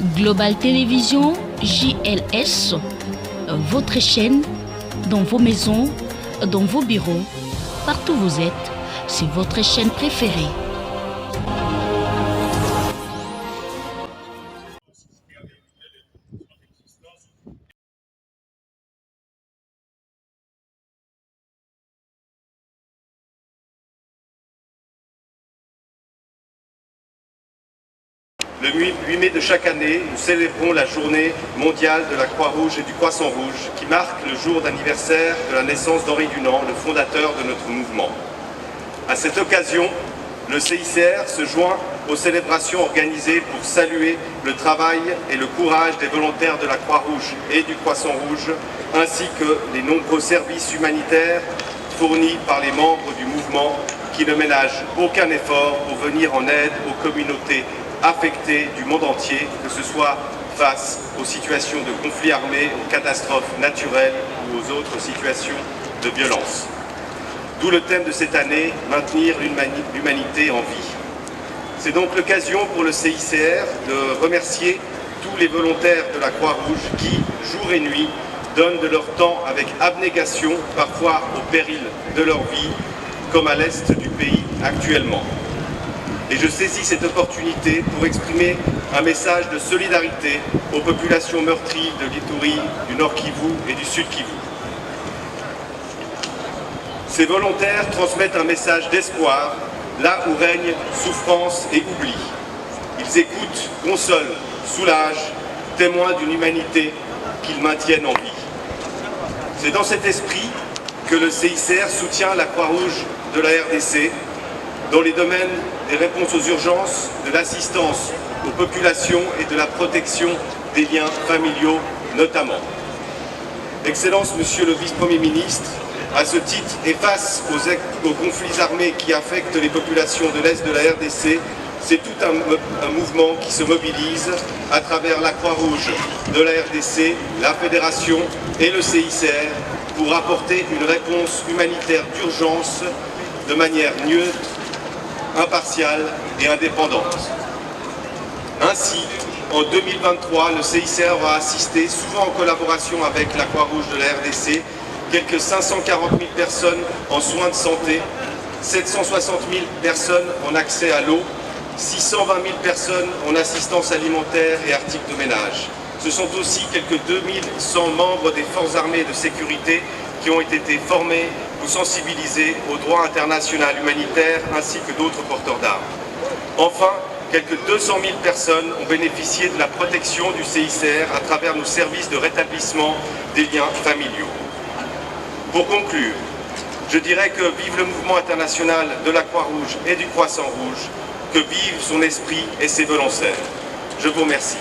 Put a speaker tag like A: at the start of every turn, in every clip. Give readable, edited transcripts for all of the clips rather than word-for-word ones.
A: Global Télévision, JLS, votre chaîne, dans vos maisons, dans vos bureaux, partout où vous êtes, c'est votre chaîne préférée.
B: Le 8 mai de chaque année, nous célébrons la journée mondiale de la Croix-Rouge et du Croissant-Rouge, qui marque le jour d'anniversaire de la naissance d'Henri Dunant, le fondateur de notre mouvement. À cette occasion, le CICR se joint aux célébrations organisées pour saluer le travail et le courage des volontaires de la Croix-Rouge et du Croissant-Rouge, ainsi que les nombreux services humanitaires fournis par les membres du mouvement qui ne ménagent aucun effort pour venir en aide aux communautés affectés du monde entier, que ce soit face aux situations de conflits armés, aux catastrophes naturelles ou aux autres situations de violence. D'où le thème de cette année, maintenir l'humanité en vie. C'est donc l'occasion pour le CICR de remercier tous les volontaires de la Croix-Rouge qui, jour et nuit, donnent de leur temps avec abnégation, parfois au péril de leur vie, comme à l'est du pays actuellement. Et je saisis cette opportunité pour exprimer un message de solidarité aux populations meurtries de l'Ituri, du Nord Kivu et du Sud Kivu. Ces volontaires transmettent un message d'espoir, là où règne souffrance et oubli. Ils écoutent, consolent, soulagent, témoins d'une humanité qu'ils maintiennent en vie. C'est dans cet esprit que le CICR soutient la Croix-Rouge de la RDC, dans les domaines des réponses aux urgences, de l'assistance aux populations et de la protection des liens familiaux notamment. Excellence, Monsieur le Vice-Premier ministre, à ce titre et face aux conflits armés qui affectent les populations de l'Est de la RDC, c'est tout un mouvement qui se mobilise à travers la Croix-Rouge de la RDC, la Fédération et le CICR pour apporter une réponse humanitaire d'urgence de manière neutre, impartiale et indépendante. Ainsi, en 2023, le CICR aura assisté, souvent en collaboration avec la Croix-Rouge de la RDC, quelques 540 000 personnes en soins de santé, 760 000 personnes en accès à l'eau, 620 000 personnes en assistance alimentaire et articles de ménage. Ce sont aussi quelques 2100 membres des forces armées de sécurité qui ont été formés ou sensibilisés au droit international humanitaire ainsi que d'autres porteurs d'armes. Enfin, quelques 200 000 personnes ont bénéficié de la protection du CICR à travers nos services de rétablissement des liens familiaux. Pour conclure, je dirais que vive le mouvement international de la Croix-Rouge et du Croissant-Rouge, que vive son esprit et ses volontaires. Je vous remercie.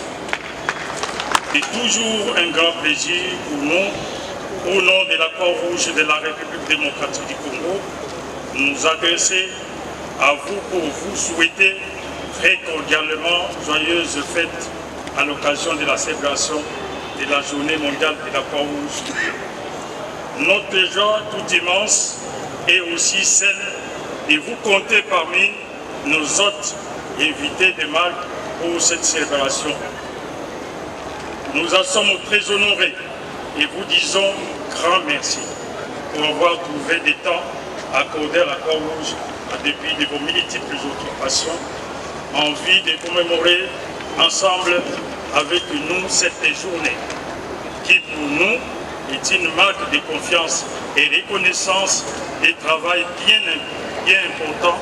C: C'est toujours un grand plaisir pour nous, au nom de la Croix-Rouge de la République démocratique du Congo, nous adresser à vous pour vous souhaiter très cordialement joyeuses fêtes à l'occasion de la célébration de la Journée mondiale de la Croix-Rouge. Notre joie toute immense est aussi celle de vous compter parmi nos hôtes invités de marque pour cette célébration. Nous en sommes très honorés et vous disons grand merci pour avoir trouvé des temps accordés à la Croix-Rouge en dépit de vos multiples occupations, en vue de commémorer ensemble avec nous cette journée qui pour nous est une marque de confiance et reconnaissance du travail bien important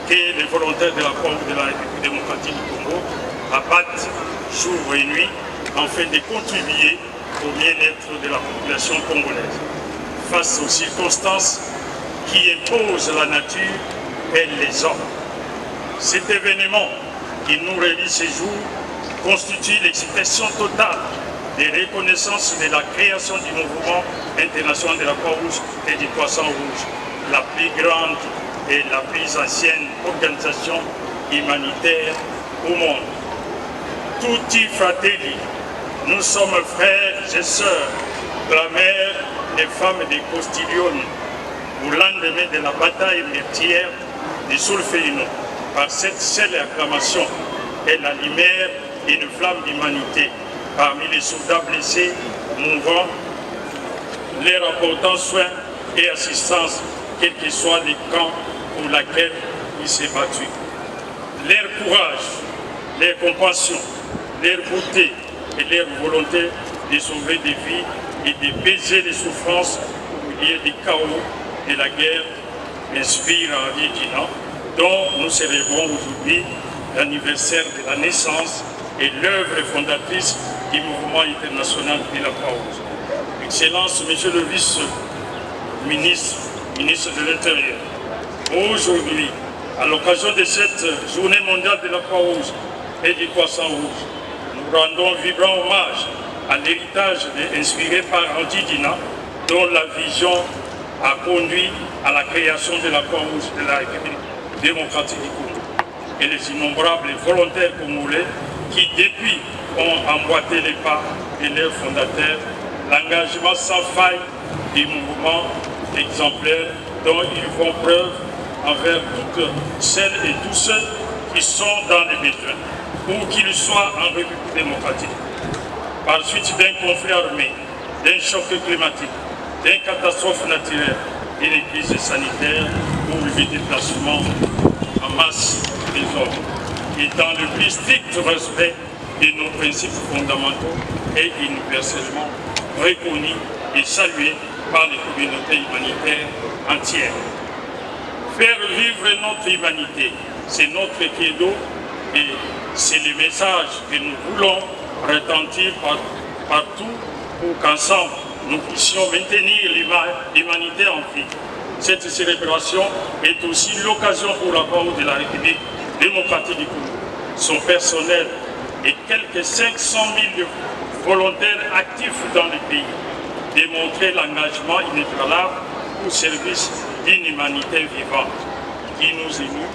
C: que les volontaires de la Croix-Rouge de la République démocratique du Congo abattent jour et nuit afin de contribuer au bien-être de la population congolaise. Face aux circonstances qui imposent la nature et les hommes. Cet événement qui nous relie ce jour constitue l'expression totale de reconnaissance de la création du mouvement international de la Croix-Rouge et du Croissant-Rouge, la plus grande et la plus ancienne organisation humanitaire au monde. Tutti fratelli, nous sommes frères et sœurs de la mère des femmes de Costiglione, au lendemain de la bataille meurtrière de Solferino. Par cette seule acclamation et la lumière une flamme d'humanité parmi les soldats blessés, mourants, leur apportant soin et assistance, quel que soit les camps pour lesquels il s'est battu. Leur courage, leur compassion, leur beauté et leur volonté de sauver des vies et de baiser les souffrances au milieu des chaos de la guerre inspirent Henri Dunant, dont nous célébrons aujourd'hui l'anniversaire de la naissance et l'œuvre fondatrice du mouvement international de la Croix-Rouge. Excellence, Monsieur le vice-ministre, ministre de l'Intérieur, aujourd'hui, à l'occasion de cette journée mondiale de la Croix-Rouge et du Croissant Rouge, nous rendons vibrant hommage à l'héritage inspiré par Henri Dunant, dont la vision a conduit à la création de la Croix-Rouge de la République démocratique du Congo. Et les innombrables volontaires congolais qui, depuis, ont emboîté les pas de leurs fondateurs, l'engagement sans faille du mouvement exemplaire dont ils font preuve envers toutes celles et tous ceux qui sont dans les besoins, où qu'ils soient en République démocratique. Par suite d'un conflit armé, d'un choc climatique, d'une catastrophe naturelle, d'une crise sanitaire ou le déplacement en masse des hommes, et dans le plus strict respect de nos principes fondamentaux et universellement reconnus et salués par les communautés humanitaires entières. Faire vivre notre humanité, c'est notre credo et c'est le message que nous voulons retentir partout pour qu'ensemble nous puissions maintenir l'humanité en vie. Cette célébration est aussi l'occasion pour la Croix-Rouge de la République démocratique du Congo, son personnel et quelques 500 000 volontaires actifs dans le pays, démontrer l'engagement inébranlable au service d'une humanité vivante qui nous émeut,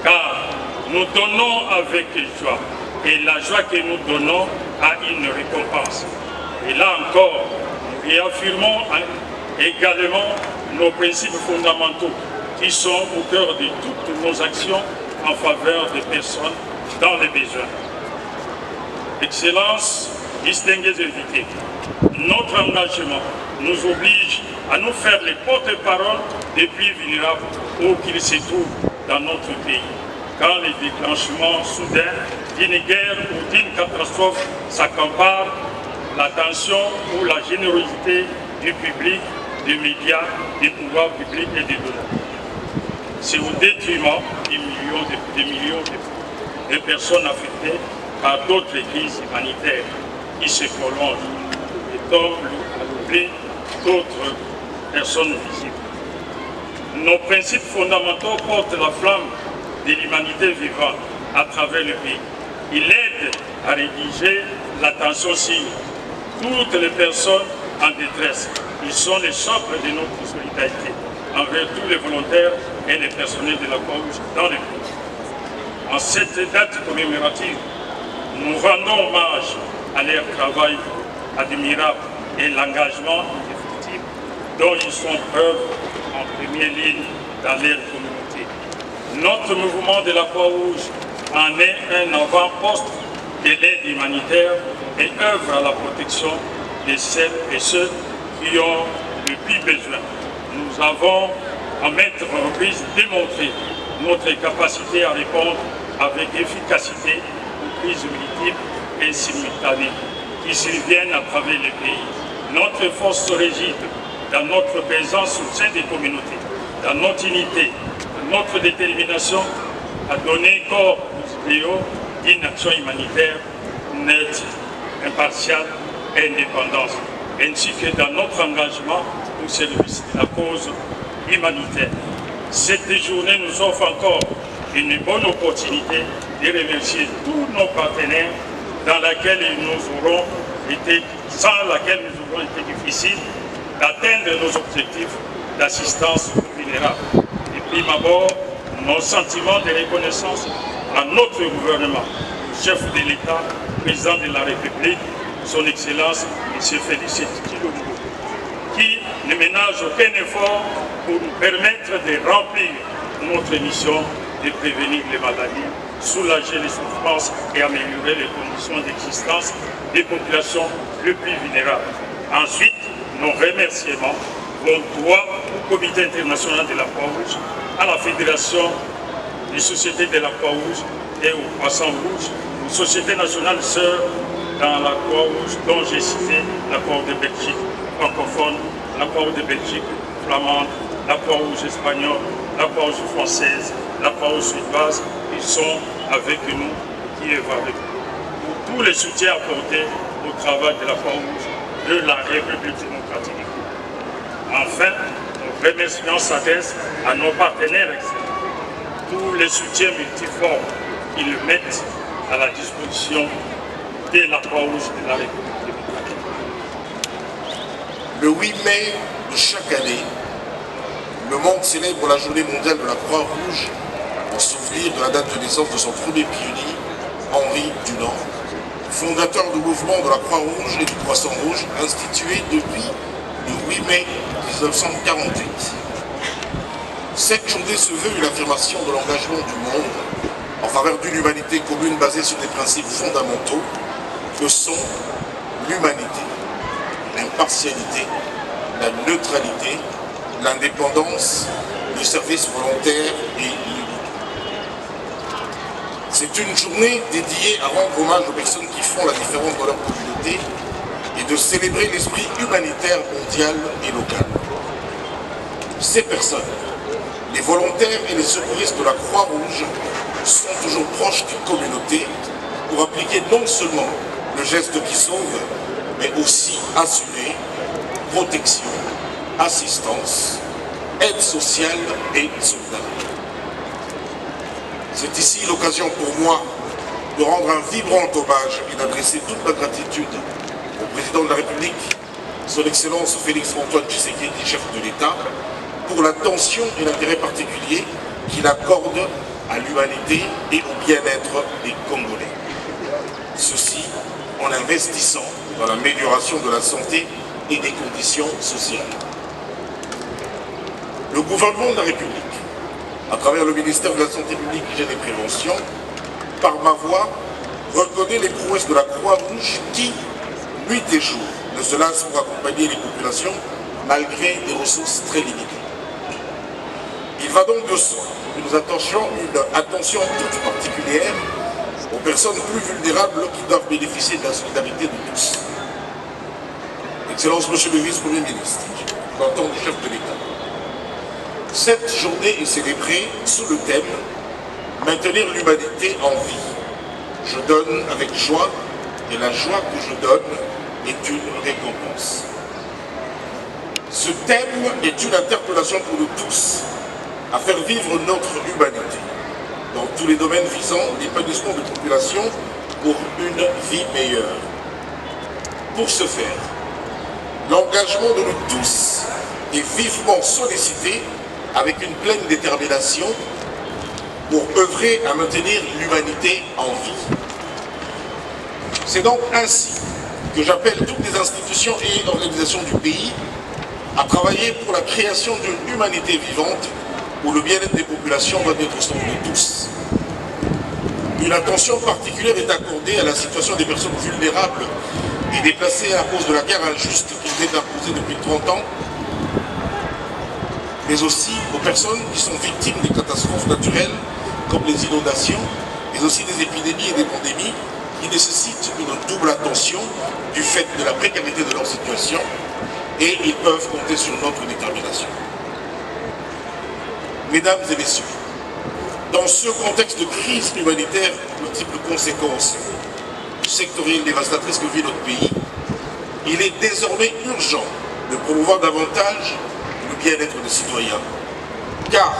C: car nous donnons avec joie, et la joie que nous donnons a une récompense. Et là encore, nous réaffirmons également nos principes fondamentaux qui sont au cœur de toutes nos actions en faveur des personnes dans les besoins. Excellence, distingués invités, notre engagement nous oblige à nous faire les porte-parole des plus vulnérables où qu'ils se trouvent dans notre pays. Quand les déclenchements soudains d'une guerre ou d'une catastrophe s'accaparent, l'attention ou la générosité du public, des médias, des pouvoirs publics et des donneurs. C'est au détriment des millions de personnes affectées par d'autres crises humanitaires qui se prolongent et tombent à l'oubli d'autres personnes visibles. Nos principes fondamentaux portent la flamme de l'humanité vivante à travers le pays. Il aide à rédiger l'attention sur toutes les personnes en détresse. Ils sont les socles de notre solidarité envers tous les volontaires et les personnels de la Croix-Rouge dans le pays. En cette date commémorative, nous rendons hommage à leur travail admirable et l'engagement effectif dont ils sont preuve en première ligne dans leur communauté. Notre mouvement de la Croix-Rouge en est un avant-poste de l'aide humanitaire et œuvre à la protection de celles et ceux qui ont le plus besoin. Nous avons à maintes reprises démontré notre capacité à répondre avec efficacité aux crises multiples et simultanées qui surviennent à travers le pays. Notre force réside dans notre présence au sein des communautés, dans notre unité, dans notre détermination à donner corps aux idéaux d'une action humanitaire nette, impartiale et indépendante, ainsi que dans notre engagement au service de la cause humanitaire. Cette journée nous offre encore une bonne opportunité de remercier tous nos partenaires sans laquelle nous aurons été difficile d'atteindre nos objectifs d'assistance aux vulnérables. Et prime abord, nos sentiments de reconnaissance à notre gouvernement, le chef de l'État, président de la République, son Excellence, M. Félicien Tshilombo, qui ne ménage aucun effort pour nous permettre de remplir notre mission de prévenir les maladies soulager les souffrances et améliorer les conditions d'existence des populations les plus vulnérables. Ensuite, nos remerciements vont droit au Comité international de la Croix-Rouge, à la Fédération des sociétés de la Croix-Rouge et au Croissant-Rouge, aux sociétés nationales sœurs dans la Croix-Rouge, dont j'ai cité la Croix-Rouge de Belgique francophone, la Croix-Rouge de Belgique flamande, la Croix-Rouge espagnole, la Croix-Rouge française, la Croix-Rouge suédoise. Ils sont avec nous, qui est avec nous. Pour tous les soutiens apportés au travail de la Croix-Rouge de la République démocratique du Congo. Enfin, nos remerciements s'adressent à nos partenaires externes. Tous les soutiens multiformes qu'ils mettent à la disposition de la Croix-Rouge de la République démocratique.
D: Le 8 mai de chaque année, le monde célèbre la journée mondiale de la Croix-Rouge en souvenir de la date de naissance de son premier pionnier, Henri Dunant, fondateur du mouvement de la Croix-Rouge et du Croissant-Rouge, institué depuis le 8 mai 1948. Cette journée se veut une affirmation de l'engagement du monde en faveur d'une humanité commune basée sur des principes fondamentaux que sont l'humanité, l'impartialité, la neutralité, l'indépendance, le service volontaire et l'unité. C'est une journée dédiée à rendre hommage aux personnes qui font la différence dans leur communauté et de célébrer l'esprit humanitaire mondial et local. Ces personnes, les volontaires et les secouristes de la Croix-Rouge, sont toujours proches d'une communauté pour appliquer non seulement le geste qui sauve, mais aussi assurer protection, assistance, aide sociale et solidarité. C'est ici l'occasion pour moi de rendre un vibrant hommage et d'adresser toute ma gratitude au président de la République, son Excellence Félix-Antoine Tshisekedi, chef de l'État, pour l'attention et l'intérêt particulier qu'il accorde à l'humanité et au bien-être des Congolais. Ceci en investissant dans l'amélioration de la santé et des conditions sociales. Le gouvernement de la République, à travers le ministère de la Santé publique, Hygiène et Prévention, par ma voix, reconnaît les prouesses de la Croix-Rouge qui, nuit et jour, ne se lasse pour accompagner les populations malgré des ressources très limitées. Il va donc de soi que nous attentions une attention toute particulière aux personnes plus vulnérables qui doivent bénéficier de la solidarité de tous. Excellence, Monsieur le Vice-Premier ministre, représentant du chef de l'État. Cette journée est célébrée sous le thème « Maintenir l'humanité en vie. Je donne avec joie et la joie que je donne est une récompense. » Ce thème est une interpellation pour nous tous à faire vivre notre humanité dans tous les domaines visant l'épanouissement de populations pour une vie meilleure. Pour ce faire, l'engagement de nous tous est vivement sollicité avec une pleine détermination pour œuvrer à maintenir l'humanité en vie. C'est donc ainsi que j'appelle toutes les institutions et organisations du pays à travailler pour la création d'une humanité vivante où le bien-être des populations doit être au centre de tous. Une attention particulière est accordée à la situation des personnes vulnérables et déplacées à cause de la guerre injuste qui nous est imposée depuis 30 ans, mais aussi aux personnes qui sont victimes des catastrophes naturelles comme les inondations, mais aussi des épidémies et des pandémies qui nécessitent une double attention du fait de la précarité de leur situation, et ils peuvent compter sur notre détermination. Mesdames et messieurs, dans ce contexte de crise humanitaire, multiples conséquences sectorielles dévastatrices que vit notre pays, il est désormais urgent de promouvoir davantage le bien-être des citoyens, car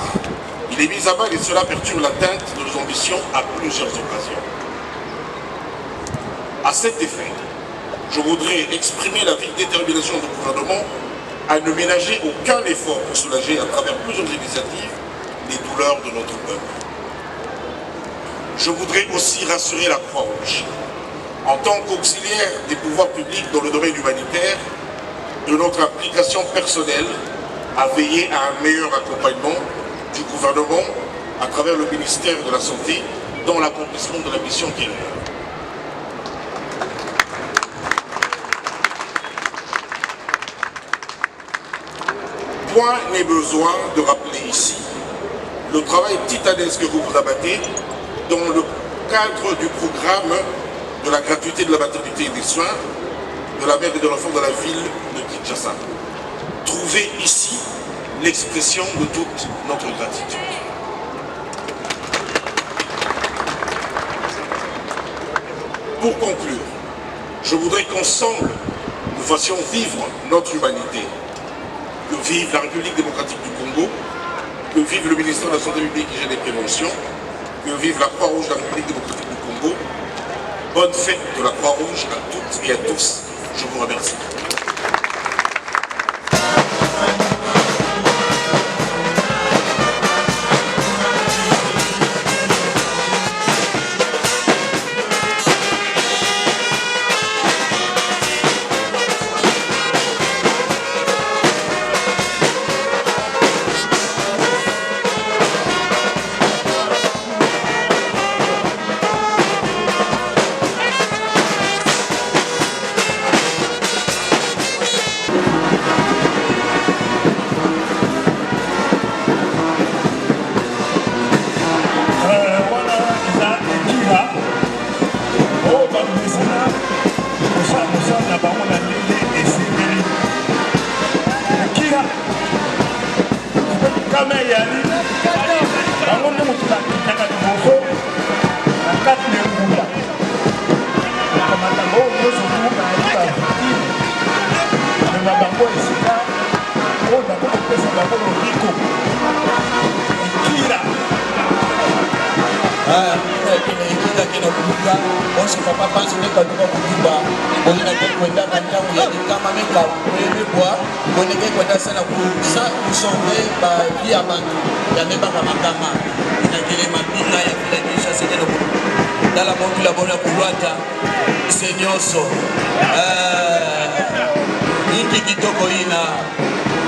D: il est mis à mal et cela perturbe l'atteinte de nos ambitions à plusieurs occasions. À cet effet, je voudrais exprimer la vive détermination du gouvernement à ne ménager aucun effort pour soulager à travers plusieurs initiatives les douleurs de notre peuple. Je voudrais aussi rassurer la Croix-Rouge, en tant qu'auxiliaire des pouvoirs publics dans le domaine humanitaire, de notre implication personnelle à veiller à un meilleur accompagnement du gouvernement à travers le ministère de la Santé dans l'accomplissement de la mission qui est là. Point n'est besoin de rappeler ici le travail titanesque que vous abattez dans le cadre du programme de la gratuité de la maternité et des soins de la mère et de l'enfant de la ville de Kinshasa. Trouvez ici l'expression de toute notre gratitude. Pour conclure, je voudrais qu'ensemble, nous fassions vivre notre humanité. Que vive la République démocratique du Congo, que vive le ministère de la Santé publique, Hygiène et Prévention, que vive la Croix-Rouge de la République démocratique du Congo. Bonne fête de la Croix-Rouge à toutes et à tous. Je vous remercie.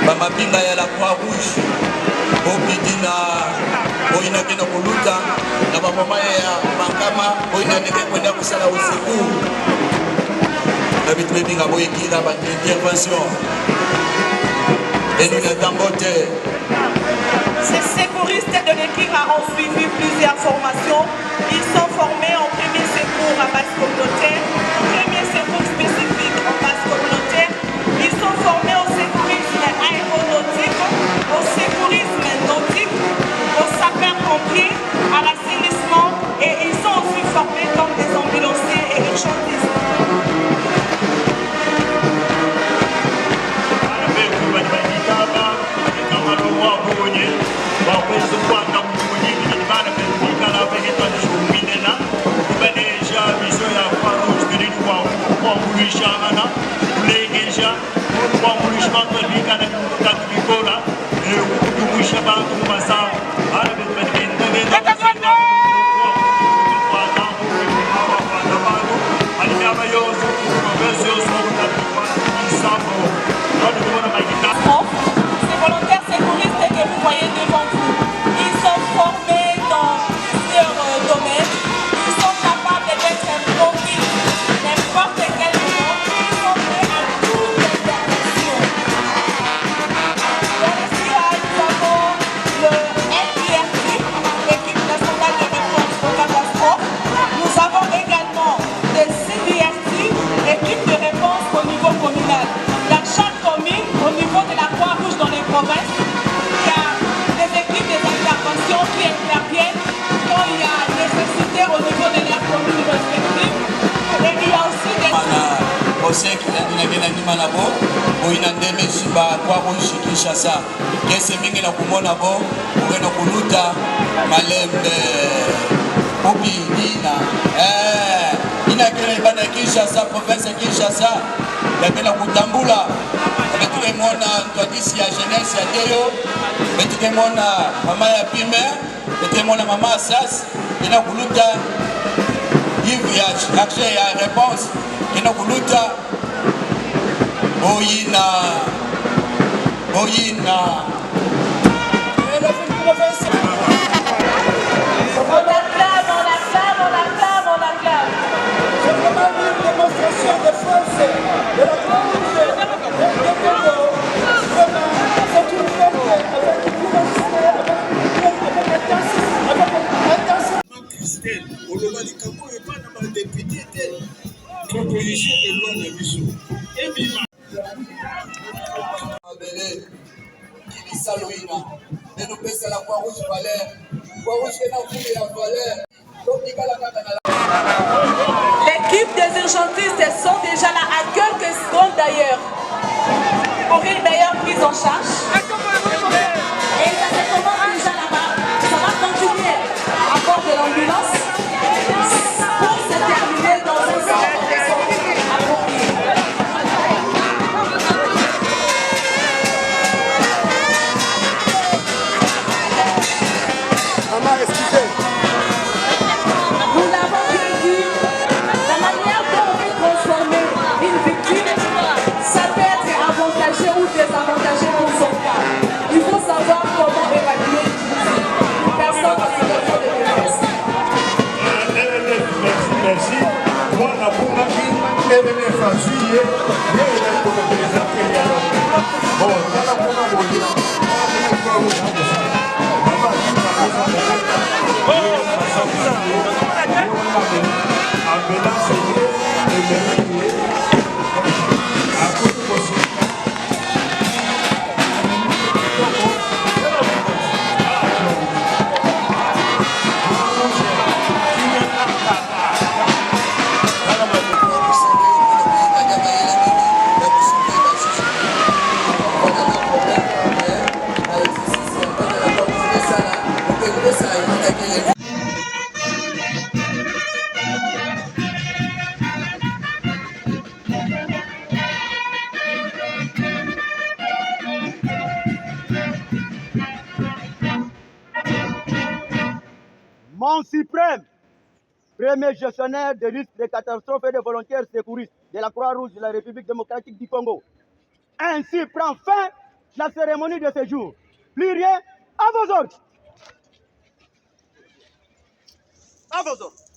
E: Bamapinga ya la Croix-Rouge, Bobidina, Boina Kena Koluta, na bamama ya Makama, Boina Neke Kwenda Kusala Usiku. David Mebinga Boyekira, votre intervention. Et nous n'attendons pas.
F: Ces secouristes de l'Ekira ont suivi plusieurs formations. Ils sont formés en premier secours à base communautaire, premier secours spécifique en base communautaire. Ils sont formés au secourisme aéronautique, au secourisme nautique, au sapeur-pompier, à l'assainissement et ils sont aussi formés comme des ambulanciers et urgentistes. Ces volontaires secouristes que vous voyez devant vous, ils sont formés dans plusieurs domaines. Ils sont capables d'être mobiles n'importe quel moment. Ils sont prêts à toute intervention. Dans le CIA, nous avons le FIRT, l'équipe nationale de réponse aux catastrophes. Nous avons également des CBRT, équipe de réponse au niveau communal. Dans chaque commune, au niveau de la Croix-Rouge dans les provinces, il y a des équipes des interventions qui interviennent quand il y a nécessité au niveau de leurs communes respectives. Et il y a aussi des...
E: Kinshasa, province de Kinshasa, la belle Kutambula, avec tout le monde, toi d'ici à jeunesse, à Déo, avec tout le monde, maman à Pime, avec tout le monde, maman à Sas, il y a Kuluta, il y a accès à réponse, il y a Kuluta, Boyina,
F: On acclame
E: opposition elonge biso ebima abele kilisaloina enopesa la Croix-Rouge valeur Croix-Rouge ena kule ya valeur tokikala kaka na
F: L'équipe des urgentistes sont déjà là, à quelques secondes d'ailleurs, pour une meilleure prise en charge. Et ça se commence déjà là-bas. Ça va continuer à bord de l'ambulance pour se terminer dans un centre de santé approprié.
G: Maman, excusez.
F: Nous l'avons bien vu, la manière dont on peut transformer une victime, ça peut être avantageux ou désavantageux pour son cas. Il faut savoir comment évaluer une personne en situation de détresse.
C: Merci. Moi, la
G: Mon suprême, premier gestionnaire de risques de catastrophes et de volontaires secouristes de la Croix-Rouge de la République démocratique du Congo. Ainsi prend fin la cérémonie de ce jour. Plus rien, à vos ordres. À vos ordres.